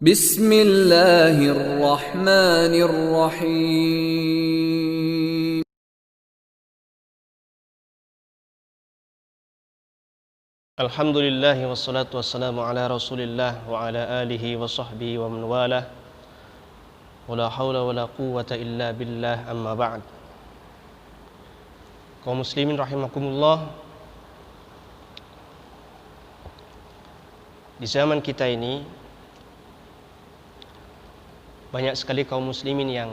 Bismillahirrahmanirrahim. Alhamdulillah wassalatu wassalamu ala Rasulillah wa ala alihi wa sahbihi wa man walah. Wala haula wala quwwata illa billah, amma ba'd. Kaum muslimin rahimakumullah. Di zaman kita ini banyak sekali kaum muslimin yang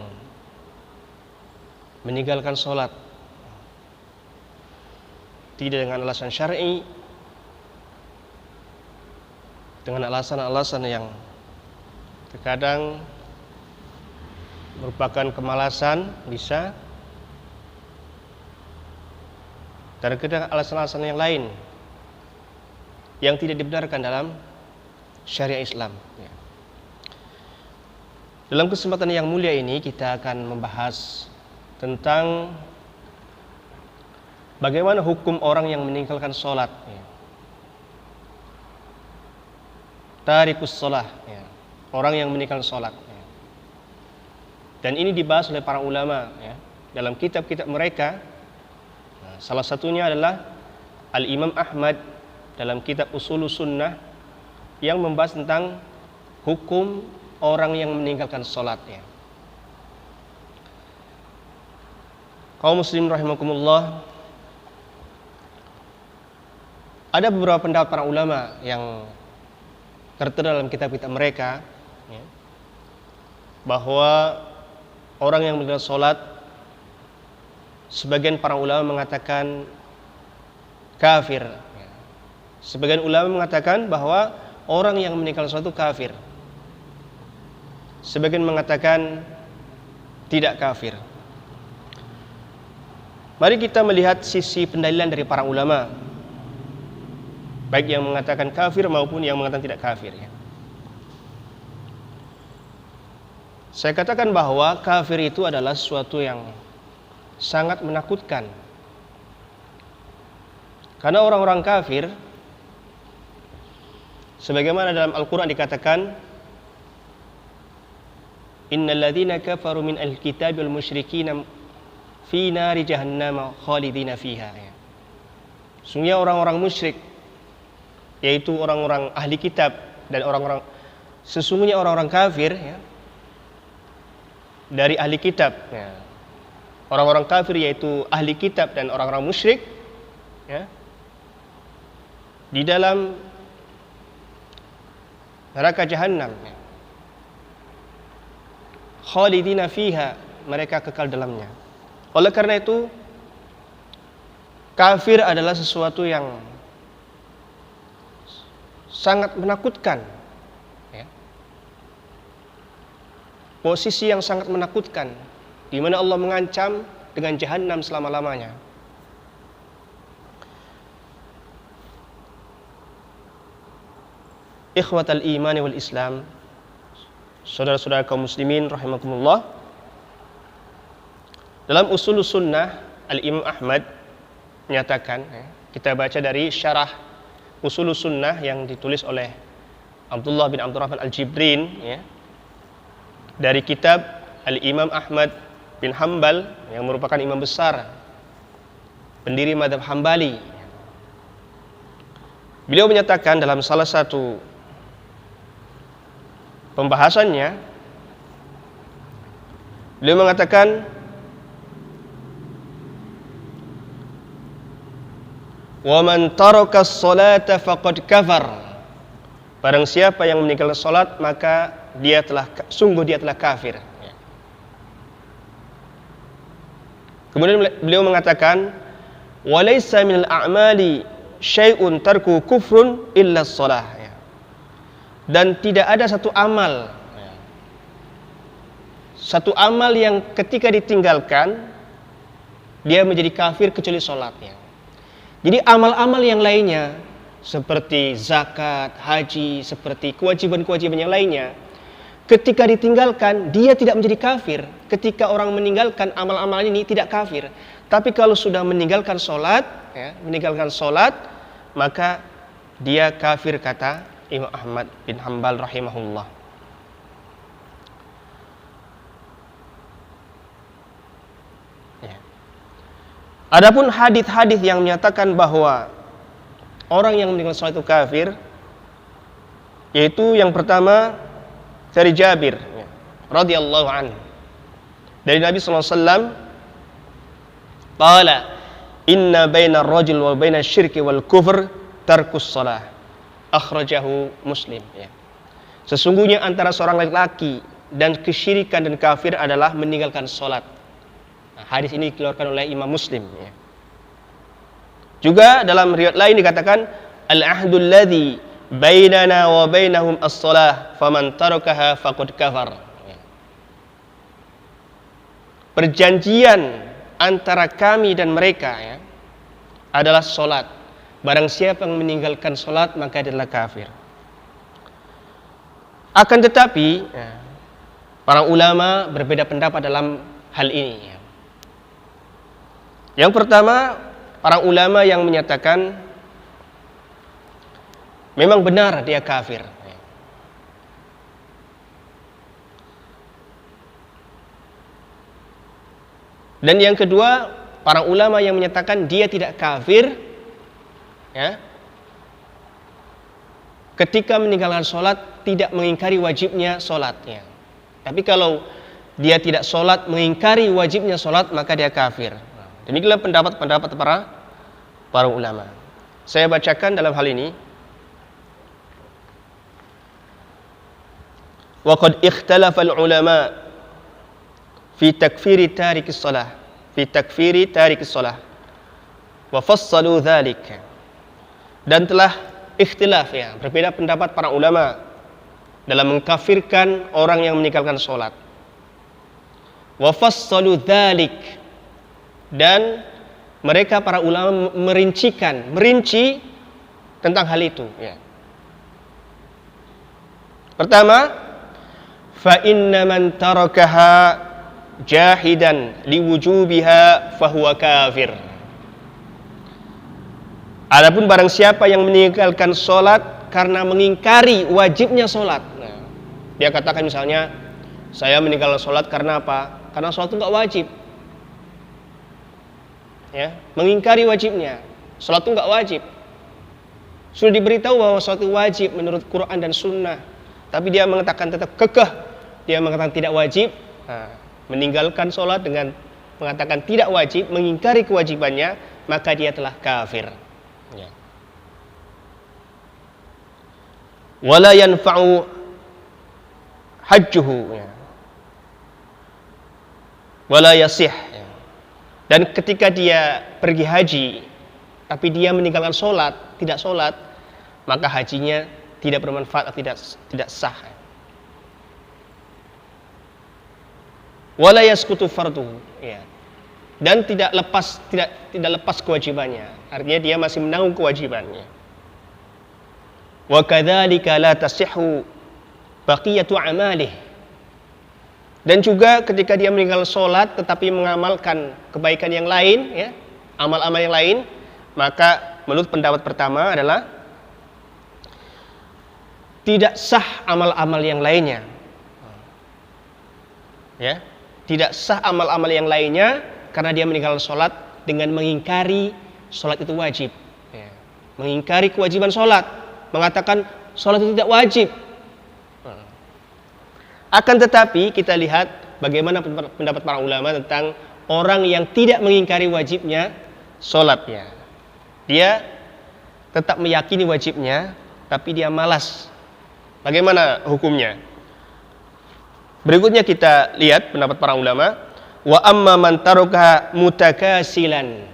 meninggalkan sholat tidak dengan alasan syar'i, dengan alasan-alasan yang terkadang merupakan kemalasan bisa, dan kadang alasan-alasan yang lain yang tidak dibenarkan dalam syariat Islam. Dalam kesempatan yang mulia ini kita akan membahas tentang bagaimana hukum orang yang meninggalkan sholat, tarikus sholah, orang yang meninggalkan sholat. Dan ini dibahas oleh para ulama dalam kitab-kitab mereka. Salah satunya adalah Al-Imam Ahmad dalam kitab Ushulus Sunnah yang membahas tentang hukum orang yang meninggalkan sholat. Kaum muslim rahimakumullah, ada beberapa pendapat para ulama yang tertera dalam kitab-kitab mereka, bahwa orang yang meninggalkan sholat, sebagian para ulama mengatakan kafir. Sebagian ulama mengatakan bahwa orang yang meninggalkan sholat itu kafir. Sebagian mengatakan tidak kafir. Mari kita melihat sisi pendalilan dari para ulama, baik yang mengatakan kafir maupun yang mengatakan tidak kafir. Saya katakan bahwa kafir itu adalah sesuatu yang sangat menakutkan. Karena orang-orang kafir, sebagaimana dalam Al-Quran dikatakan, innal ladzina kafaru min al-kitabi wal musyrikina fi nari jahannam khalidina fiha. Sesungguhnya orang-orang musyrik, yaitu orang-orang ahli kitab dan sesungguhnya orang-orang kafir dari ahli kitab, orang-orang kafir yaitu ahli kitab dan orang-orang musyrik, di dalam neraka jahannam, khalidina fiha, mereka kekal dalamnya. Oleh karena itu, kafir adalah sesuatu yang sangat menakutkan, posisi yang sangat menakutkan, di mana Allah mengancam dengan jahanam selama-lamanya. Ikhwatal imani wal Islam, saudara-saudara kaum muslimin rahimakumullah. Dalam Ushulus Sunnah, Al-Imam Ahmad menyatakan, kita baca dari syarah Ushulus Sunnah yang ditulis oleh Abdullah bin Abdurrahman Al-Jibrin, dari kitab Al-Imam Ahmad bin Hanbal yang merupakan imam besar pendiri mazhab Hambali. Beliau menyatakan dalam salah satu pembahasannya, beliau mengatakan, wa man taraka as-salata faqad kafar. Barang siapa yang meninggalkan salat, maka dia telah kafir. Kemudian beliau mengatakan, wa laysa minal a'mali syai'un tarku kufrun illa as-shalah. Dan tidak ada satu amal yang ketika ditinggalkan dia menjadi kafir kecuali salatnya. Jadi amal-amal yang lainnya seperti zakat, haji, seperti kewajiban-kewajiban yang lainnya, ketika ditinggalkan dia tidak menjadi kafir. Ketika orang meninggalkan amal-amal ini tidak kafir. Tapi kalau sudah meninggalkan sholat, maka dia kafir, kata Imam Ahmad bin Hanbal rahimahullah. Adapun hadis-hadis yang menyatakan bahwa orang yang meninggalkan sholat itu kafir, yaitu yang pertama dari Jabir radhiyallahu anhu, dari Nabi sallallahu alaihi wasallam, qala inna baina ar-rajul wa baina asy-syirki wal kufr tarkus shalah, akhrajahu Muslim. Sesungguhnya antara seorang laki-laki dan kesyirikan dan kafir adalah meninggalkan sholat. Hadis ini dikeluarkan oleh Imam Muslim. Juga dalam riwayat lain dikatakan al-ahdul ladzi bainana wa bainahum as-shalah faman tarakaha faqad kafar. Perjanjian antara kami dan mereka adalah sholat. Barang siapa yang meninggalkan sholat maka dia adalah kafir. Akan tetapi para ulama berbeda pendapat dalam hal ini. Yang pertama, para ulama yang menyatakan memang benar dia kafir. Dan yang kedua, para ulama yang menyatakan dia tidak kafir ketika meninggalkan sholat, tidak mengingkari wajibnya sholatnya. Tapi kalau dia tidak sholat, mengingkari wajibnya sholat, maka dia kafir. Demikianlah pendapat-pendapat para ulama. Saya bacakan dalam hal ini. Wa qad ikhtalafa al-ulama fi takfiri tarikis shalah wa fassalu dzalik. Dan telah ikhtilaf berbeda pendapat para ulama dalam mengkafirkan orang yang meninggalkan sholat. Wa fassalu dzalik, dan mereka para ulama merinci tentang hal itu. Pertama, fa inna man tarakaha jahidan liwujubiha fahuwa kafir. Adapun barang siapa yang meninggalkan sholat karena mengingkari wajibnya sholat, dia katakan misalnya, saya meninggalkan sholat karena apa? Karena sholat itu nggak wajib. Mengingkari wajibnya, sholat itu nggak wajib. Sudah diberitahu bahwa sholat itu wajib menurut Quran dan Sunnah, tapi dia mengatakan tetap kekeh, dia mengatakan tidak wajib. Meninggalkan sholat dengan mengatakan tidak wajib, mengingkari kewajibannya, maka dia telah kafir. Wala yanfa'u hajjuhu wala yasih. Dan ketika dia pergi haji tapi dia meninggalkan sholat, tidak sholat, maka hajinya tidak bermanfaat, tidak sah. Wala yasqutu farduhu, dan tidak lepas kewajibannya. Artinya dia masih menanggung kewajibannya. Wa kadzalika la tasihhu baqiyatu amalih. Dan juga ketika dia meninggalkan sholat tetapi mengamalkan kebaikan yang lain, amal-amal yang lain, maka menurut pendapat pertama adalah tidak sah amal-amal yang lainnya. Tidak sah amal-amal yang lainnya karena dia meninggalkan sholat dengan mengingkari sholat itu wajib. Mengingkari kewajiban sholat, mengatakan sholat itu tidak wajib. Akan tetapi kita lihat bagaimana pendapat para ulama tentang orang yang tidak mengingkari wajibnya sholatnya. Dia tetap meyakini wajibnya, tapi dia malas. Bagaimana hukumnya? Berikutnya kita lihat pendapat para ulama. Wa amma man taraka mutakasilan.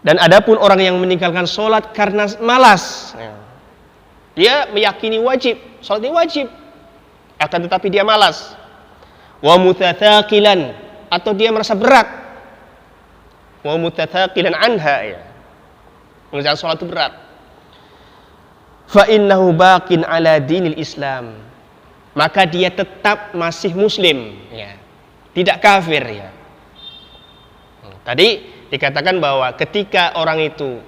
Dan adapun orang yang meninggalkan sholat karena malas, dia meyakini wajib, sholat ini wajib, akan tetapi dia malas. Wa mutathaqilan, atau dia merasa berat. Wa mutathaqilan anha, mengerjakan sholat itu berat. Fa innahu baqin ala dinil Islam, maka dia tetap masih muslim, tidak kafir. Tadi dikatakan bahwa ketika orang itu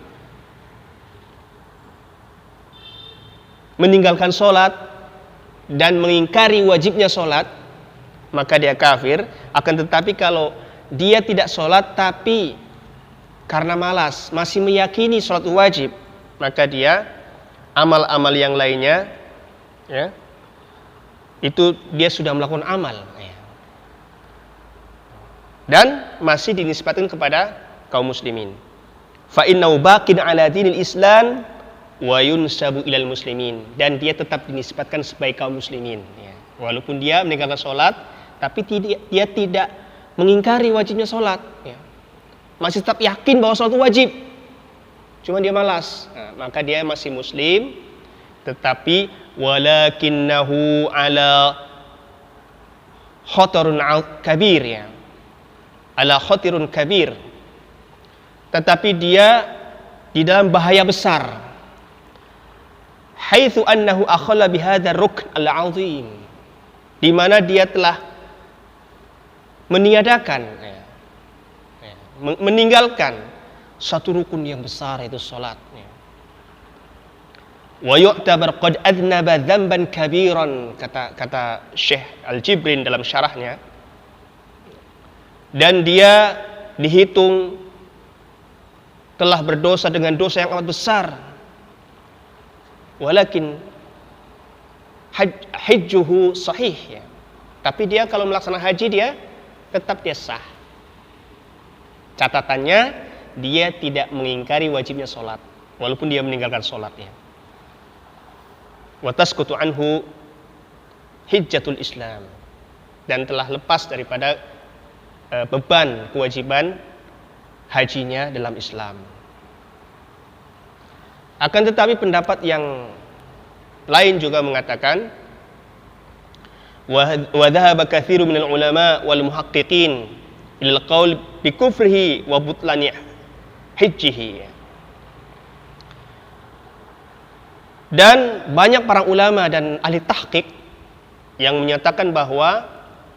meninggalkan sholat dan mengingkari wajibnya sholat, maka dia kafir. Akan tetapi kalau dia tidak sholat tapi karena malas, masih meyakini sholat wajib, maka dia amal-amal yang lainnya, ya, itu dia sudah melakukan amal, ya, dan masih dinisbatkan kepada kaum muslimin. Fa innahu baqin ala dinil Islam wa yunsabu ilal muslimin, dan dia tetap dinisbatkan sebagai kaum muslimin, ya. Walaupun dia meninggalkan sholat, tapi dia tidak mengingkari wajibnya sholat, ya. Masih tetap yakin bahwa sholat itu wajib, cuma dia malas. Nah, maka dia masih muslim, tetapi walakinnahu ala khatarun kabir, ya, ala khatirun kabir, tetapi dia di dalam bahaya besar. Haitsu annahu akhalla bihadzal rukn al-'azim, di mana dia telah meniadakan, meninggalkan satu rukun yang besar, yaitu salat. Wa yu'tabar qad adnaba dzamban kabiran, kata Syekh Al-Jibrin dalam syarahnya, dan dia dihitung telah berdosa dengan dosa yang amat besar. Walakin hajjuhu sahih, ya. Tapi dia kalau melaksanakan haji dia tetap dia sah. Catatannya dia tidak mengingkari wajibnya sholat walaupun dia meninggalkan sholatnya. Wa tasqutu anhu hijjatul Islam, dan telah lepas daripada beban kewajiban hajinya dalam Islam. Akan tetapi pendapat yang lain juga mengatakan, wa dhahaba katsirun minal ulama wal muhaqqiqin ilal qaul bi kufrihi wa butlani hajjihi. Dan banyak para ulama dan ahli tahqiq yang menyatakan bahwa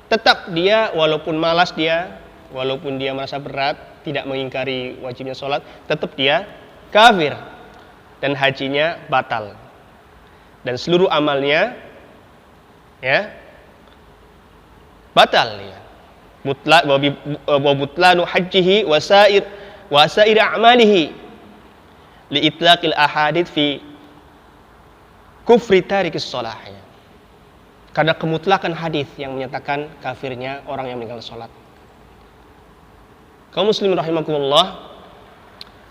tetap dia walaupun malas dia, walaupun dia merasa berat, tidak mengingkari wajibnya sholat, tetap dia kafir dan hajinya batal, dan seluruh amalnya, ya, batal, ya. Butlanu hajjihi wa sa'ir a'malihi li itlaqil ahadits fi kufri tarikis shalah, ya. Karena kemutlakan hadis yang menyatakan kafirnya orang yang meninggalkan salat. Kaum muslimin rahimakumullah,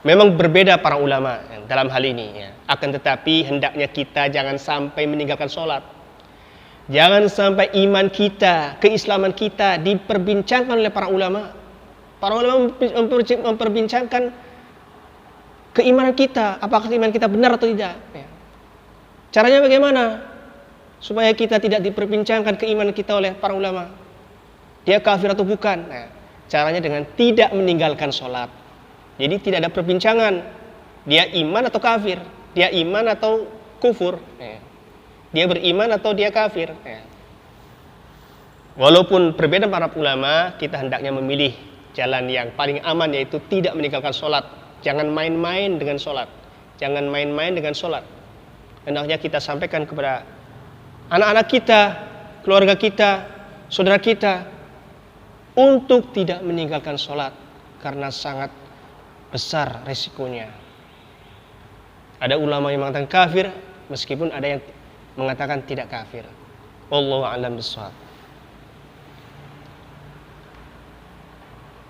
memang berbeda para ulama dalam hal ini, ya. Akan tetapi hendaknya kita jangan sampai meninggalkan sholat. Jangan sampai iman kita, keislaman kita diperbincangkan oleh para ulama. Para ulama memperbincangkan keimanan kita, apakah iman kita benar atau tidak, ya. Caranya bagaimana supaya kita tidak diperbincangkan keimanan kita oleh para ulama? Dia kafir atau bukan? Nah, caranya dengan tidak meninggalkan sholat. Jadi tidak ada perbincangan, dia iman atau kafir, dia iman atau kufur, ya. Dia beriman atau dia kafir, ya. Walaupun berbeda para ulama, kita hendaknya memilih jalan yang paling aman, yaitu tidak meninggalkan sholat. Jangan main-main dengan sholat, jangan main-main dengan sholat. Hendaknya kita sampaikan kepada anak-anak kita, keluarga kita, saudara kita, untuk tidak meninggalkan sholat, karena sangat besar resikonya. Ada ulama yang mengatakan kafir, meskipun ada yang mengatakan tidak kafir. Wallahu a'lam bishawab.